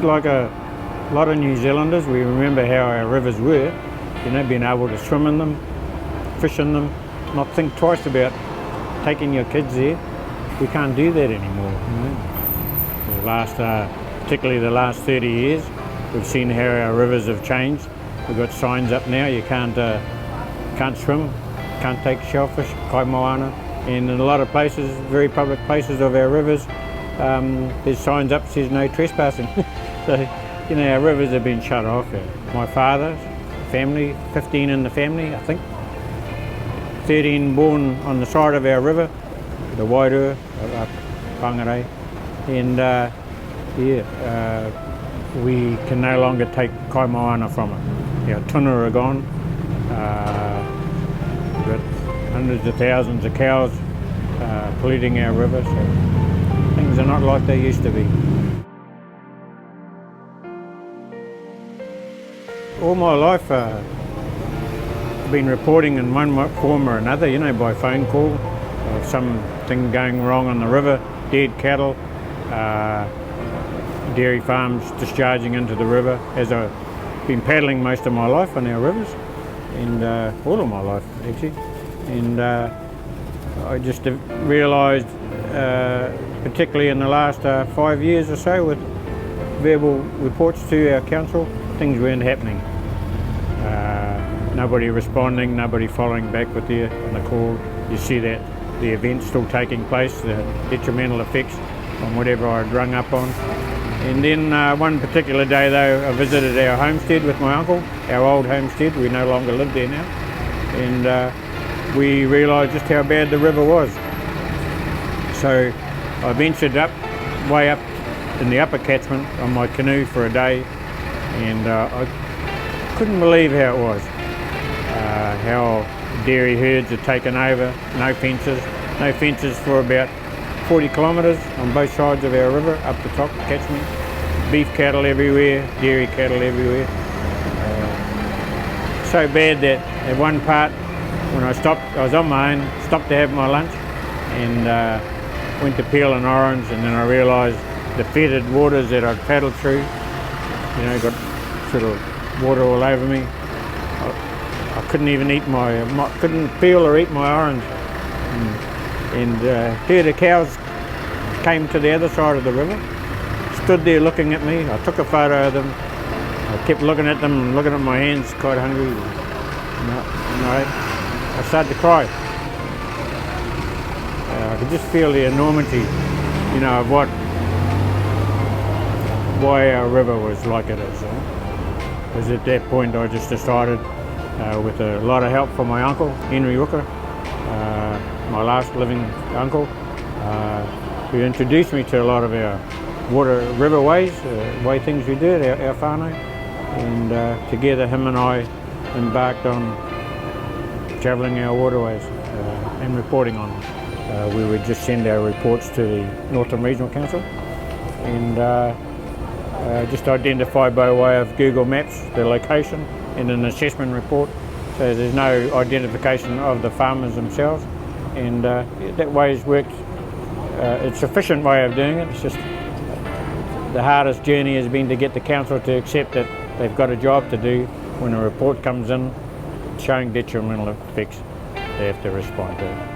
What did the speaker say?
like a lot of New Zealanders, we remember how our rivers were, being able to swim in them, fish in them, not think twice about taking your kids there. We can't do that anymore. Particularly the last 30 years, we've seen how our rivers have changed. We've got signs up now, you can't swim, can't take shellfish, kai moana, and in a lot of places, very public places of our rivers, there's signs up that says no trespassing. So, our rivers have been shut off. My father's family, 15 in the family, I think, 13 born on the side of our river, the Wairua, up Whangarei, and we can no longer take kai moana from it. Our tuna are gone. We've got hundreds of thousands of cows polluting our river, so things are not like they used to be. All my life I've been reporting in one form or another, by phone call, of something going wrong on the river, dead cattle, dairy farms discharging into the river, as I've been paddling most of my life on our rivers, and all of my life actually. And I just realised, particularly in the last 5 years or so, with verbal reports to our council, things weren't happening. Nobody responding, nobody following back with you on the call. You see that the event's still taking place, the detrimental effects on whatever I'd rung up on. And then one particular day though, I visited our homestead with my uncle, our old homestead. We no longer live there now. And we realised just how bad the river was. So I ventured way up in the upper catchment on my canoe for a day, and I couldn't believe how it was. How dairy herds had taken over, no fences for about 40 kilometres on both sides of our river, up the top catchment. Beef cattle everywhere, dairy cattle everywhere. So bad that at one part, when I stopped, I was on my own, stopped to have my lunch, and went to peel an orange, and then I realised the fetid waters that I'd paddled through, got sort of water all over me. I couldn't even eat couldn't peel or eat my orange. And herd of cows came to the other side of the river, stood there looking at me. I took a photo of them. I kept looking at them and looking at my hands, quite hungry. And I started to cry. I could just feel the enormity, of why our river was like it is. Because at that point I just decided, with a lot of help from my uncle, Millan Ruka, my last living uncle, who introduced me to a lot of our river ways, way things we did, our whānau, and together him and I embarked on travelling our waterways and reporting on them. We would just send our reports to the Northern Regional Council and just identify by way of Google Maps the location and an assessment report, so there's no identification of the farmers themselves, and that way's worked. It's a efficient way of doing it. It's just the hardest journey has been to get the council to accept that they've got a job to do. When a report comes in showing detrimental effects, they have to respond to it.